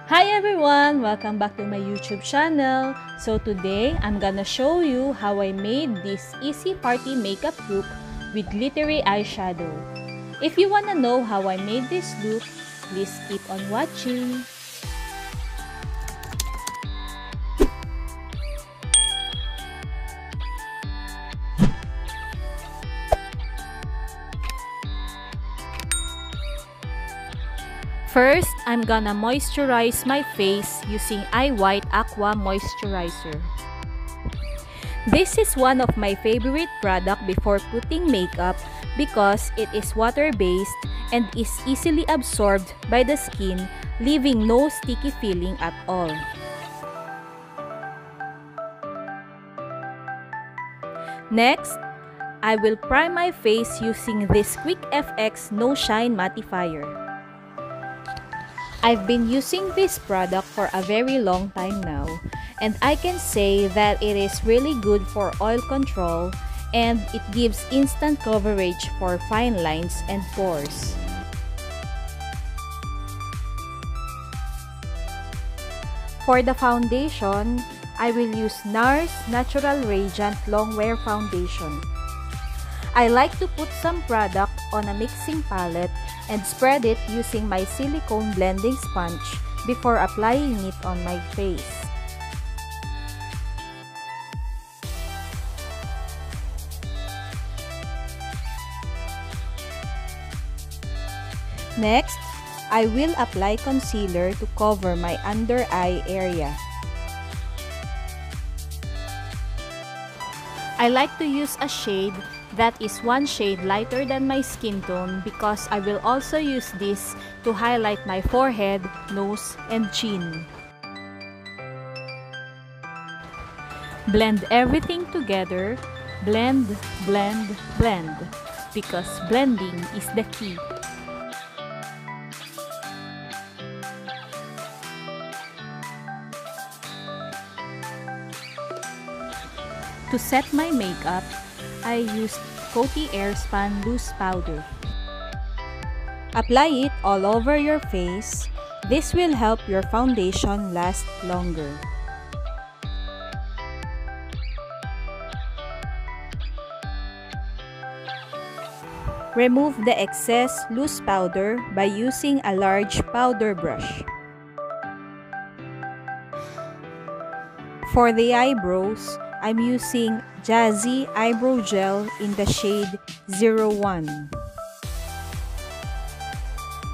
Hi everyone! Welcome back to my YouTube channel. So today, I'm gonna show you how I made this easy party makeup look with glittery eyeshadow. If you wanna know how I made this look, please keep on watching. First, I'm gonna moisturize my face using Eye White Aqua Moisturizer. This is one of my favorite products before putting makeup because it is water-based and is easily absorbed by the skin, leaving no sticky feeling at all. Next, I will prime my face using this Quick FX No Shine Mattifier. I've been using this product for a very long time now, and I can say that it is really good for oil control and it gives instant coverage for fine lines and pores. For the foundation, I will use NARS Natural Radiant Longwear Foundation. I like to put some product on a mixing palette and spread it using my silicone blending sponge before applying it on my face. Next, I will apply concealer to cover my under eye area. I like to use a shade that is one shade lighter than my skin tone because I will also use this to highlight my forehead, nose, and chin. Blend everything together. Blend, blend, blend, because blending is the key. To set my makeup, I used Coty Airspun Loose Powder. Apply it all over your face. This will help your foundation last longer. Remove the excess loose powder by using a large powder brush. For the eyebrows, I'm using Jazzy Eyebrow Gel in the shade 01.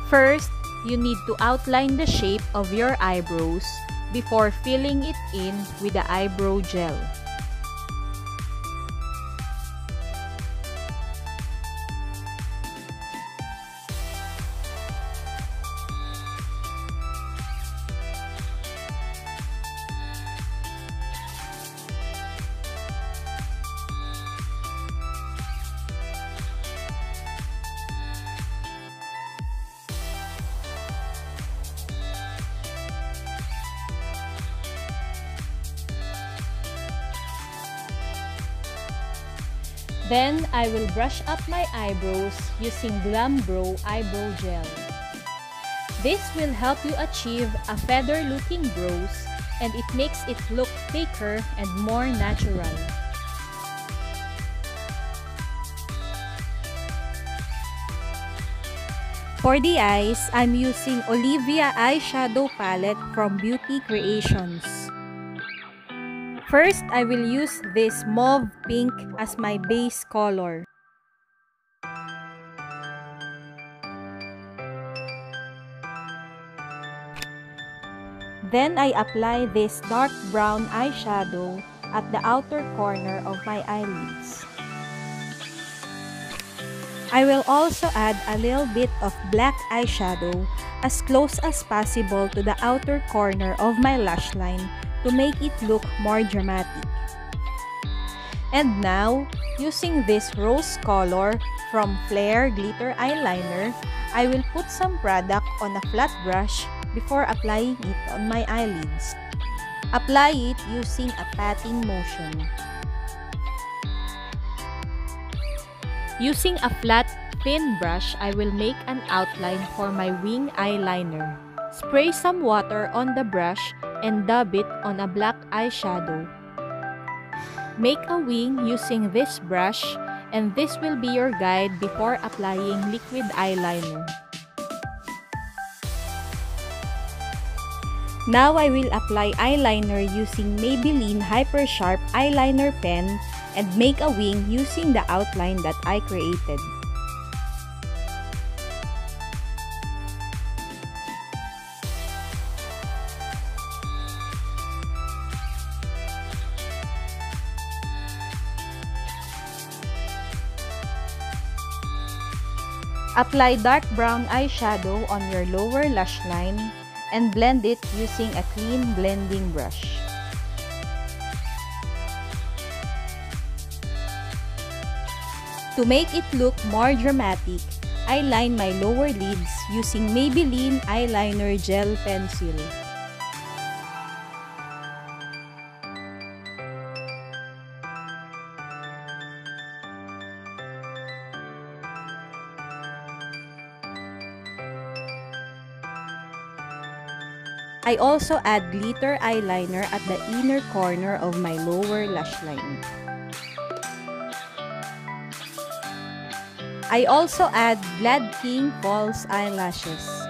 First, you need to outline the shape of your eyebrows before filling it in with the eyebrow gel. Then, I will brush up my eyebrows using Glam Brow Eyebrow Gel. This will help you achieve a feather-looking brows and it makes it look thicker and more natural. For the eyes, I'm using Olivia Eyeshadow Palette from Beauty Creations. First, I will use this mauve pink as my base color. Then I apply this dark brown eyeshadow at the outer corner of my eyelids. I will also add a little bit of black eyeshadow as close as possible to the outer corner of my lash line to make it look more dramatic. And now, using this rose color from Flare Glitter Eyeliner, I will put some product on a flat brush before applying it on my eyelids. Apply it using a patting motion. Using a flat, thin brush, I will make an outline for my wing eyeliner. Spray some water on the brush and dab it on a black eyeshadow. Make a wing using this brush, and this will be your guide before applying liquid eyeliner. Now I will apply eyeliner using Maybelline Hyper Sharp Eyeliner Pen and make a wing using the outline that I created. Apply dark brown eyeshadow on your lower lash line and blend it using a clean blending brush. To make it look more dramatic, I line my lower lids using Maybelline Eyeliner Gel Pencil. I also add glitter eyeliner at the inner corner of my lower lash line. I also add Glad King false eyelashes.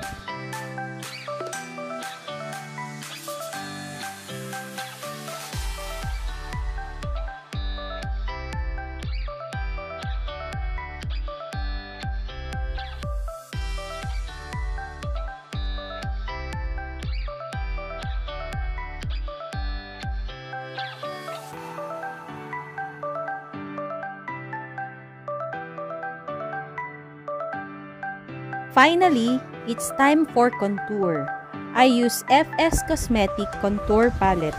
Finally, it's time for contour. I use FS Cosmetic Contour Palette.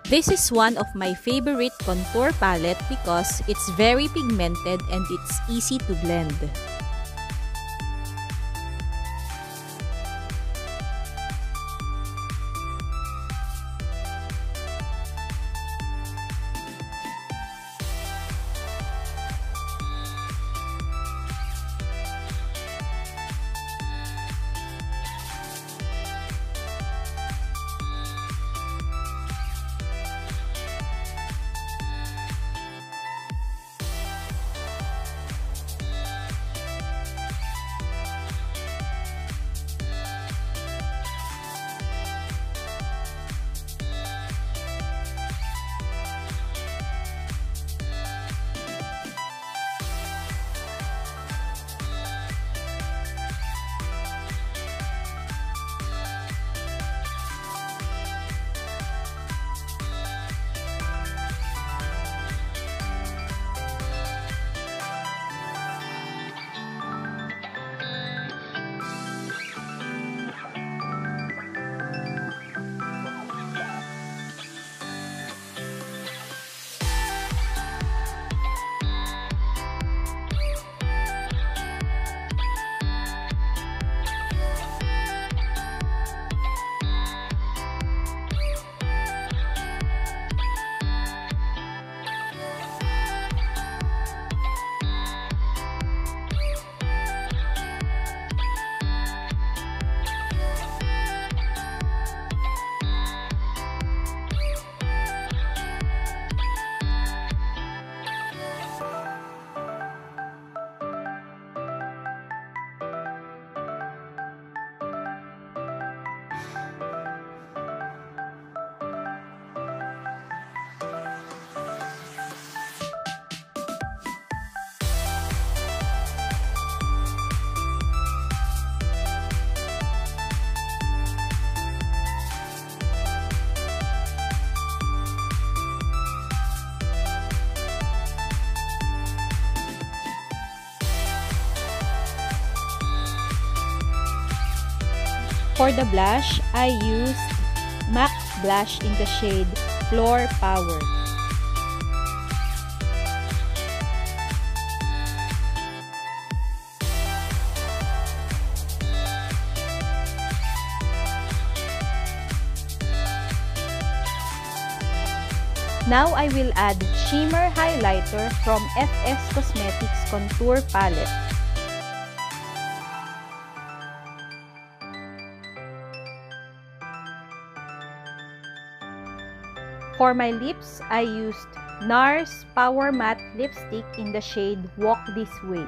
This is one of my favorite contour palette because it's very pigmented and it's easy to blend. For the blush, I used MAC blush in the shade Floor Power. Now I will add shimmer highlighter from FS Cosmetics Contour Palette. For my lips, I used NARS Power Matte Lipstick in the shade Walk This Way.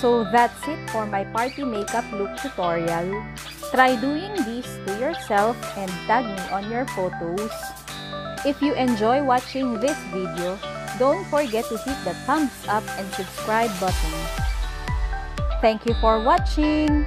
So that's it for my party makeup look tutorial. Try doing this to yourself and tag me on your photos. If you enjoy watching this video, don't forget to hit the thumbs up and subscribe button. Thank you for watching!